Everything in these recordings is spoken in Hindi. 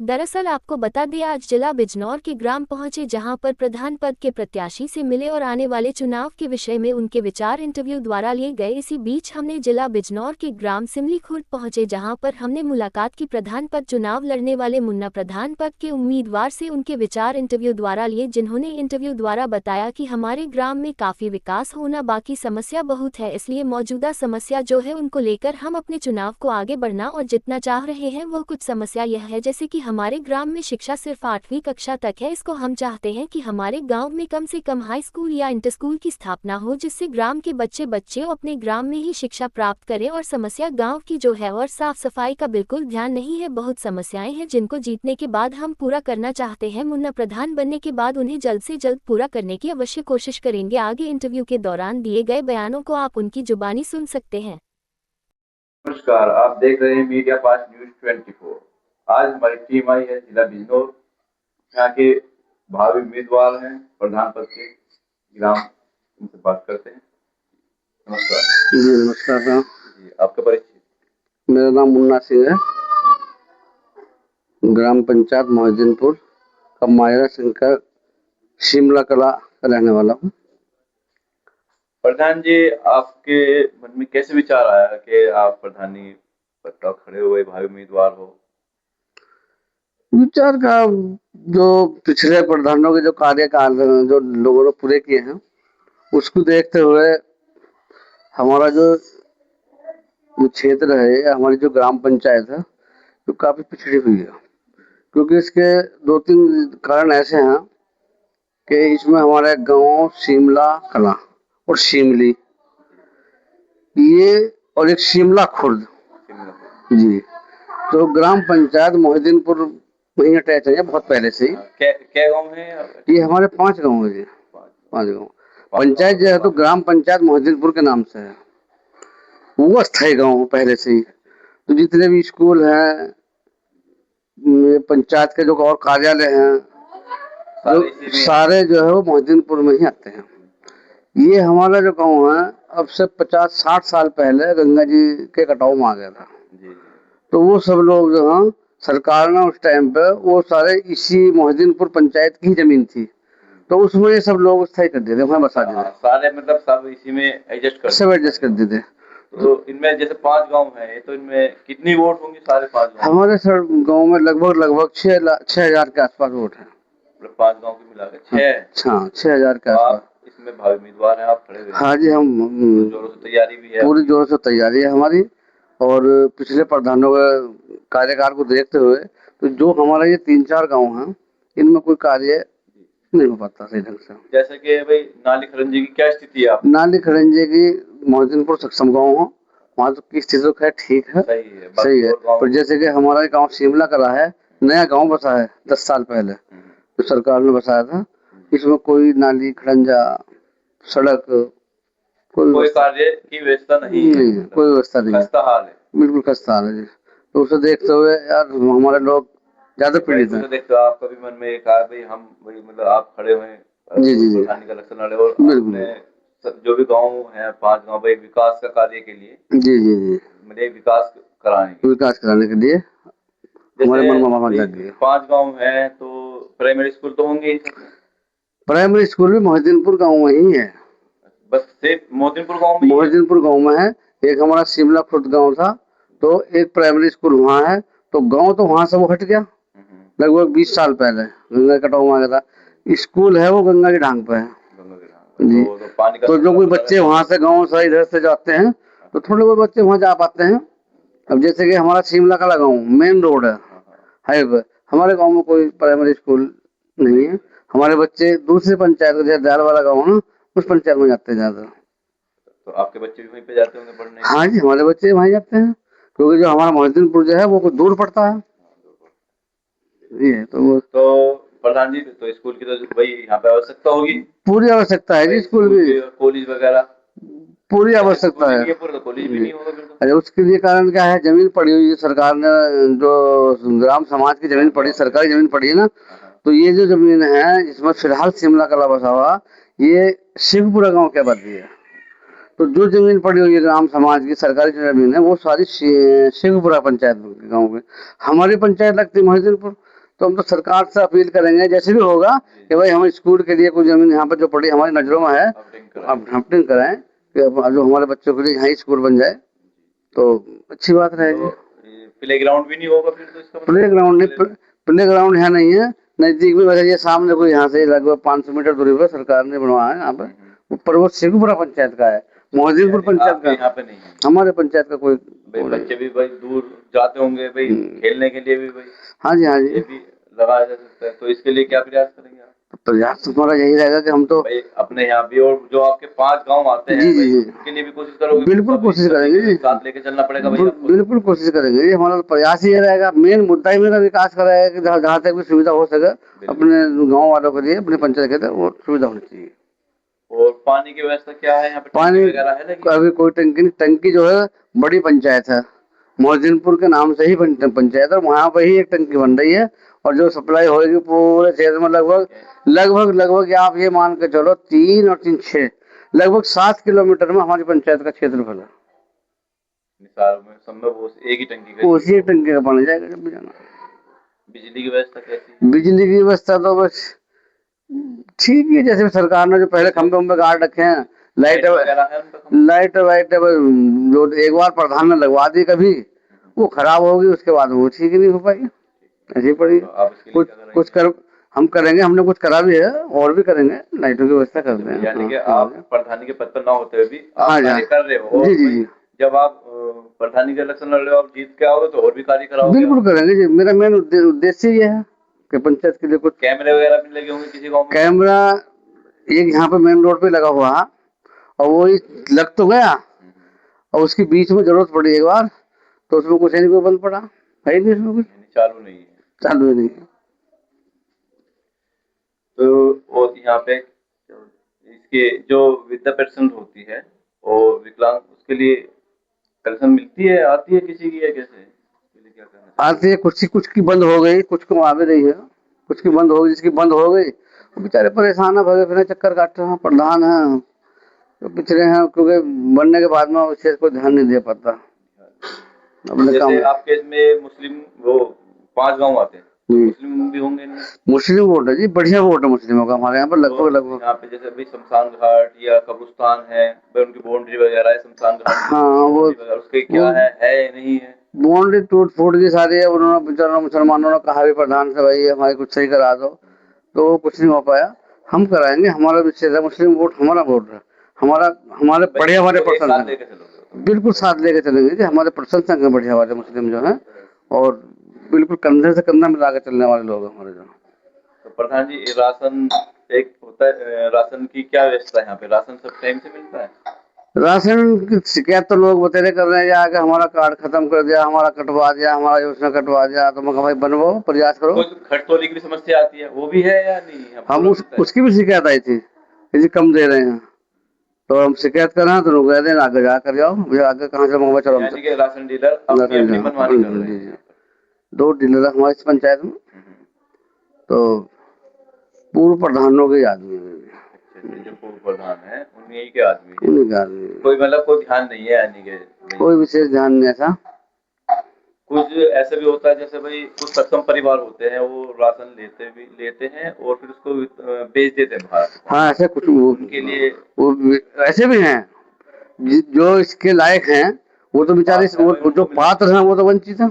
दरअसल आपको बता दें, आज जिला बिजनौर के ग्राम पहुंचे, जहां पर प्रधान पद के प्रत्याशी से मिले और आने वाले चुनाव के विषय में उनके विचार इंटरव्यू द्वारा लिए गए। इसी बीच हमने जिला बिजनौर के ग्राम सिमली खुर्द पहुंचे, जहां पर हमने मुलाकात की प्रधान पद चुनाव लड़ने वाले मुन्ना प्रधान पद के उम्मीदवार से उनके विचार इंटरव्यू द्वारा लिए, जिन्होंने इंटरव्यू द्वारा बताया कि हमारे ग्राम में काफी विकास होना बाकी, समस्या बहुत है, इसलिए मौजूदा समस्या जो है उनको लेकर हम अपने चुनाव को आगे बढ़ना और जितना चाह रहे हैं। वह कुछ समस्या यह है जैसे कि हमारे ग्राम में शिक्षा सिर्फ 8वीं कक्षा तक है। इसको हम चाहते हैं कि हमारे गांव में कम से कम हाई स्कूल या इंटर स्कूल की स्थापना हो, जिससे ग्राम के बच्चे अपने ग्राम में ही शिक्षा प्राप्त करें। और समस्या गांव की जो है और साफ सफाई का बिल्कुल ध्यान नहीं है। बहुत समस्याएं हैं जिनको जीतने के बाद हम पूरा करना चाहते हैं। मुन्ना प्रधान बनने के बाद उन्हें जल्द से जल्द पूरा करने की अवश्य कोशिश करेंगे। आगे इंटरव्यू के दौरान दिए गए बयानों को आप उनकी जुबानी सुन सकते हैं। नमस्कार, आप देख रहे हैं मीडिया पास न्यूज 24। आज हमारी टीम आई है जिला बिजनौर। यहाँ के भावी उम्मीदवार हैं प्रधान पद के ग्राम, इनसे बात करते हैं। नमस्कार जी नमस्कार साहब। जी, आपका परिचय? मेरा नाम मुन्ना सिंह है, ग्राम पंचायत मोहिद्दीनपुर का मायरा सिंह का शिमला कला का रहने वाला हूँ। प्रधान जी, आपके मन में कैसे विचार आया कि आप प्रधानी पद पर खड़े हुए भावी उम्मीदवार हो? विचार का जो पिछले प्रधानों के जो कार्यकाल जो लोगों ने पूरे किए हैं उसको देखते हुए हमारा जो क्षेत्र है, हमारी जो ग्राम पंचायत है, जो काफी पिछड़ी हुई है, क्योंकि इसके 2-3 कारण ऐसे हैं कि इसमें हमारे गांव शिमला कला और शिमली ये और एक शिमला खुर्द जी, तो ग्राम पंचायत मोहिद्दीनपुर वही अटैच है बहुत पहले से ही। क्या गाँव है? ये हमारे 5 गाँव है जी, 5 गाँव। पंचायत जो है तो ग्राम पंचायत मोहिद्दीनपुर के नाम से है, वो अस्थायी गाँव पहले से ही। तो जितने भी स्कूल हैं, पंचायत के जो और कार्यालय हैं, सारे जो है वो मोहिद्दीनपुर में ही आते हैं। ये हमारा जो गाँव है अब से 50-60 साल पहले गंगा जी के कटाव में आ गया था। तो वो सब लोग जो हैं, सरकार ने उस टाइम पे वो सारे इसी मोहिद्दीनपुर पंचायत की जमीन थी, तो उसमें ये सब लोग स्थायी कर देते, वहाँ बसा देते सारे, मतलब सब इसी में सब एडजस्ट कर देते। तो इनमें जैसे 5 गांव है, तो इनमें कितनी वोट होंगे सारे 5 गांव? हमारे सर गांव में लगभग 6,000 के आसपास वोट है। 5 गांव के मिलाकर 6? हाँ, 6,000 के आसपास। इसमें भावी उम्मीदवार हैं, आप खड़े हुए हैं? हाँ जी, हम जोरों से तैयारी भी है? पूरी जोर से तैयारी है हमारी। और पिछले प्रधानों के कार्यकाल को देखते हुए तो जो हमारा ये 3-4 गांव हैं, इनमें कोई कार्य नहीं हो पाता सही ढंग से। जैसे कि भाई नाली खरंजे की क्या स्थिति है? आप नाली खरंजे की मोहिद्दीनपुर सक्षम गाँव हो, वहाँ की स्थिति तो खैर ठीक है, सही है। पर जैसे कि हमारा गाँव शिमला कला है, नया गाँव बसा है 10 साल पहले, तो सरकार ने बसाया था। इसमें कोई नाली खरंजा सड़क कोई कार्य की व्यवस्था नहीं है, कोई व्यवस्था नहीं है, खस्ता हाल है, बिल्कुल खस्ता हाल है जी। तो उसे देखते हुए यार हमारे लोग ज्यादा पीड़ित हैं। देखते हो आपका भी मन में एक आ भाई, हम भाई मतलब आप खड़े हुए हैं जी जी जी, का इलेक्शन लड़े और आपने जो भी गांव है 5 गांव भाई विकास का कार्य के लिए जी जी जी, मतलब विकास कराने के लिए हमारे मन में मामा जाग गया। 5 गांव है तो प्राइमरी स्कूल तो होंगे ही? प्राइमरी स्कूल भी मोहिद्दीनपुर गाँव में ही है, बस सिर्फ मोहिद्दीनपुर गाँव में है। एक हमारा शिमला खुर्द गाँव था, तो एक प्राइमरी स्कूल वहाँ है। तो गाँव तो वहाँ से वो हट गया लगभग 20 साल पहले, गंगा कटाव में आ गया था। स्कूल है वो गंगा की ढांग पे है जी। तो जो कोई बच्चे वहाँ से गाँव से इधर से जाते हैं, तो थोड़े बहुत बच्चे वहाँ जा पाते हैं। अब जैसे कि हमारा शिमला कला गाँव मेन रोड है, हाईवे, हमारे गाँव में कोई प्राइमरी स्कूल नहीं है। हमारे बच्चे दूसरे पंचायत जैसे दयाल वाला गाँव ना, उस पंचायत में जाते हैं ज्यादा। तो आपके बच्चे भी वहीं पे जाते होंगे पढ़ने? हाँ जी, हमारे बच्चे वहीं जाते हैं, क्योंकि जो हमारा मोहिद्दीनपुर जो है वो कुछ दूर पड़ता है जी। तो प्रधान जी, तो स्कूल की तो भाई यहाँ पे आवश्यकता होगी? पूरी आवश्यकता है जी, स्कूल की, कॉलेज वगैरह पूरी आवश्यकता है। कॉलेज भी नहीं होगा? अरे उसके लिए कारण क्या है, जमीन पड़ी हुई है, सरकार ने जो ग्राम समाज की जमीन पड़ी, सरकारी जमीन पड़ी है ना, तो ये जो जमीन है जिसमें फिलहाल शिमला कला बसा हुआ, ये शिवपुरा गांव के आबादी है। तो जो जमीन पड़ी हुई है ग्राम समाज की सरकारी जो जमीन है वो सारी शिवपुरा पंचायत गाँव में, हमारी पंचायत लगती है मोहिद्दीनपुर। तो हम तो सरकार से अपील करेंगे जैसे भी होगा कि भाई हम स्कूल के लिए कुछ जमीन यहाँ पर जो पड़ी हमारी नजरों में है आप डंपिंग कराएं कि जो हमारे बच्चों के लिए यहाँ स्कूल बन जाए तो अच्छी बात रहेगी। प्ले ग्राउंड भी नहीं होगा फिर तो इसका प्ले ग्राउंड नहीं, प्ले ग्राउंड यहाँ नहीं है नजदीक में, वैसे ये सामने कोई यहाँ से लगभग 500 मीटर दूरी पर सरकार ने बनवाया है यहाँ पर, ऊपर वो शेखुपुरा पंचायत का है, मोहद्दीनपुर पंचायत का यहाँ पे नहीं है, हमारे पंचायत का कोई बच्चे भी भाई दूर जाते होंगे भाई खेलने के लिए भी भाई। हाँ जी हाँ जी, ये भी लगाया जा सकता है, तो इसके लिए क्या प्रयास करेंगे आप? प्रयास तो हमारा यही रहेगा कि हम तो भाई अपने यहाँ भी और जो आपके 5 गांव आते हैं जी जी जी उनके लिए भी कोशिश करोगे? बिल्कुल कोशिश करेंगे जी, साथ लेके चलना पड़ेगा भाई आपको। बिल्कुल कोशिश करेंगे जी, हमारा तो प्रयास ही रहेगा, मेन मुद्दा ही मेरा विकास का रहेगा कि जहाँ तक भी सुविधा हो सके अपने गाँव वालों के लिए, अपने पंचायत के लिए वो सुविधा होनी चाहिए। और पानी की व्यवस्था क्या है यहाँ पे? पानी वगैरह है लगी? अभी कोई टंकी नहीं, टंकी जो है बड़ी पंचायत है, मोहद्दीनपुर के नाम से ही पंचायत है, वहाँ पर ही एक टंकी बन रही है और जो सप्लाई होगी पूरे क्षेत्र में लगभग आप ये मान के चलो 3 और 3 6 लगभग 7 किलोमीटर में हमारी पंचायत का क्षेत्रफल है। सब में वो एक ही टंकी का, उसी एक टंकी का पानी जाएगा जब भी जाना। बिजली की व्यवस्था कैसी? बिजली की व्यवस्था तो बस ठीक है, जैसे सरकार ने जो पहले खंभे गाड़ रखे हैं, लाइट वाइट जो एक बार प्रधान ने लगवा दी, कभी वो खराब होगी उसके बाद वो ठीक नहीं हो पाई, ऐसी पड़ी। कुछ कर हम करेंगे, हमने कुछ करा भी है और भी करेंगे, लाइटों की व्यवस्था करते हैं। यानी कि आप प्रधानी के पद पर ना होते हुए भी आप हाँ कार्य कर रहे हो। जी जी जी, जब आप प्रधानी के इलेक्शन लड़ रहे हो, आप जीत के आओगे तो और भी कार्य कराओगे? बिल्कुल करेंगे जी, मेरा मेन उद्देश्य ये है कि पंचायत के लिए कुछ कैमरे वगैरह भी लगे होंगे किसी गाँव में? कैमरा एक यहाँ पे मेन रोड पे लगा हुआ है और वो लग तो गया और उसकी बीच में जरूरत पड़ी एक बार तो उसमें कुछ नहीं, कोई बंद पड़ा है नहीं, उसमें कुछ चालू नहीं है, चालू नहीं है। तो और यहाँ पे इसके जो वृद्धा पेंशन होती है और विकलांग, उसके लिए पेंशन मिलती है, आती है किसी की, है कैसे? क्या करना आती है, कुछ की बंद हो गई, कुछ को आ भी रही है, कुछ की बंद हो गई, जिसकी बंद हो गई बेचारे परेशान है, भगे फिर चक्कर काट रहे हैं, प्रधान है तो पिछड़े हैं, क्योंकि बनने के बाद में उस चीज को ध्यान नहीं दे पाता अपने काम। जैसे आपके इसमें मुस्लिम वो 5 गांव आते हैं, मुस्लिम भी होंगे? मुस्लिम वोट है जी, बढ़िया वोट है मुस्लिमों का हमारे यहाँ पर, लगभग यहाँ पे जैसे अभी शमशान घाट या कब्रिस्तान है, उनकी बाउंड्री वगैरह है शमशान घाट, हाँ वो उसके क्या है नहीं है? बाउंड्री टूट फूट की सारी है, उन्होंने बेचारों मुसलमानों ने कहा भी प्रधान से भाई हमारी कुछ सही करा दो, तो कुछ नहीं हो पाया, हम कराएंगे, हमारा विषय है, मुस्लिम वोट हमारा वोट है, हमारे बढ़िया वाले पर्सन बिल्कुल साथ लेके चलेंगे कि हमारे पर्सन संग बढ़िया वाले मुस्लिम जो है और बिल्कुल कंधे से कंधा मिला के चलने वाले लोग हमारे जो। तो प्रधान जी राशन एक होता है, राशन की क्या व्यवस्था है यहाँ पे? राशन सब टाइम से मिलता है? राशन की शिकायत तो लोग बतेरे कर रहे हैं कि हमारा कार्ड खत्म कर दिया, हमारा कटवा दिया, हमारा योजना कटवा दिया, तो मैं भाई बनवाओ, प्रयास करो। खटतोली की भी समस्या आती है, वो भी है या नहीं? हम उसकी भी शिकायत आई थी, यदि कम दे रहे हैं तो हम शिकायत कर रहे हैं, तो लोग कहते हैं आगे जा कर जाओ, भैया आगे कहाँ से मंगवा, चलो राशन डीलर अपनी मनमानी कर रहे हैं। 2 डीलर हमारी इस पंचायत में, तो पूर्व प्रधानों के आदमी है, जो पूर्व प्रधान है उन्हीं के आदमी, कोई मतलब कोई ध्यान नहीं है, यानी कि कोई विशेष ध्यान नहीं ऐसा। कुछ ऐसे भी होता है जैसे भाई कुछ सक्षम परिवार होते हैं वो राशन लेते हैं और फिर उसको बेच देते हैं बाहर। हाँ ऐसे कुछ उनके लिए वो ऐसे भी हैं जो इसके लायक हैं, वो तो बेचारे वो जो पात्र हैं वो तो वंचित हैं,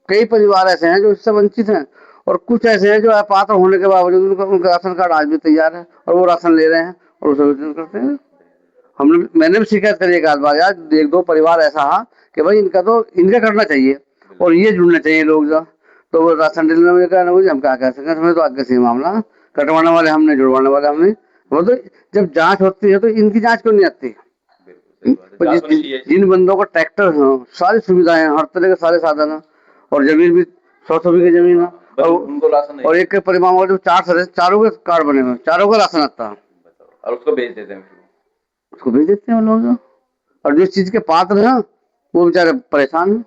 कई परिवार ऐसे हैं जो इससे वंचित हैं और कुछ ऐसे हैं जो अपात्र होने के बावजूद उनका राशन कार्ड आज भी तैयार है और वो राशन ले रहे हैं और उसे वितरण करते हैं। मैंने भी शिकायत करी एक आध बार यार, 1-2 परिवार ऐसा है कि भाई इनका करना चाहिए और ये जुड़ना चाहिए लोग जो, तो वो राशन डीलर में कहना हम क्या कह सकते हैं, हमें तो आगे से मामला कटवाने वाले हमने, जुड़वाने वाले हमने, वो तो जब जांच होती है तो इनकी जांच क्यों नहीं आती? जिन बंदों को ट्रैक्टर है, सारी सुविधाएं हैं, हर तरह के सारे साधन है और जमीन भी 100 बीघे जमीन है और एक परिवार जो 4 सदस्य, चारों के कार्ड बने हुए, चारों का राशन आता है और उसको बेच देते हैं, उसको भेज देते हैं लोग, और जिस चीज के पात्र हैं वो बेचारे परेशान हैं।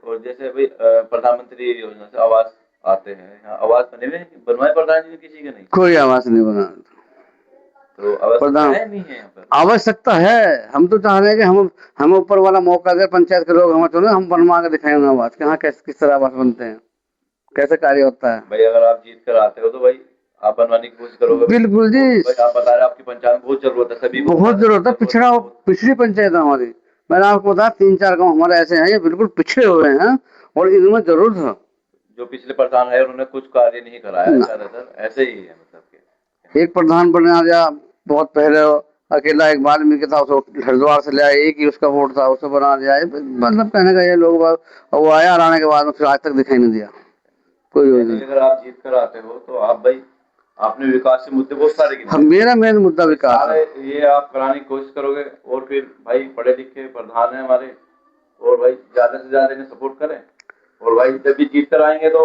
और जैसे भाई प्रधानमंत्री योजना से आवास आते हैं, यहाँ आवास बनवाए प्रधान जी ने किसी के? नहीं, कोई आवास नहीं बना, तो आवश्यकता है। हम तो चाह रहे हैं कि हम ऊपर वाला मौका दे, पंचायत के लोग हमें चुने, हम बनवा के दिखाएंगे आवास, कहाँ किस तरह आवास बनते हैं, कैसे कार्य होता है। भाई अगर आप जीत कर आते हो तो भाई आप बनवाने की कोशिश करोगे। बिल्कुल जी, भाई आप बता रहे हैं आपकी पंचायत में बहुत जरूरत है, सभी को बहुत जरूरत है। पिछड़ी पंचायत है हमारी। मैंने आपको बताया 3-4 गांव हमारे ऐसे हैं ये बिल्कुल पिछड़े हुए हैं और इनमें जरूरत है। जो पिछले प्रधान है उन्होंने कुछ कार्य नहीं कराया, ज्यादातर ऐसे ही है मतलब के। एक प्रधान बना दिया बहुत पहले, अकेला एक वाल्मीकि था, उसको हरिद्वार से ले आया, एक ही उसका वोट था, उसे बना दिया। मतलब कहने का ये लोग वो आया आने के बाद में फिर आज तक दिखाई नहीं दिया कोई योजना। अगर आप जीत कर आते हो तो आप भाई आपने विकास के मुद्दे बहुत सारे गिनाए। मेरा मेन मुद्दा विकास है। ये आप कराने की कोशिश करोगे और फिर भाई पढ़े लिखे प्रधान है हमारे, और भाई ज्यादा से ज्यादा इन्हें सपोर्ट करें, और भाई जब भी जीत कर आएंगे तो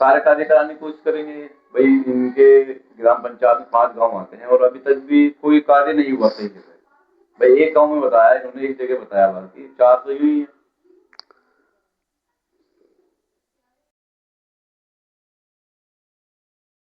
सारे कार्य कराने की कोशिश करेंगे। भाई इनके ग्राम पंचायत में 5 गांव आते हैं और अभी तक भी कोई कार्य नहीं हुआ सही से। भाई एक गांव में बताया इन्होंने, एक जगह बताया, बाकी 4 तो यूं ही है।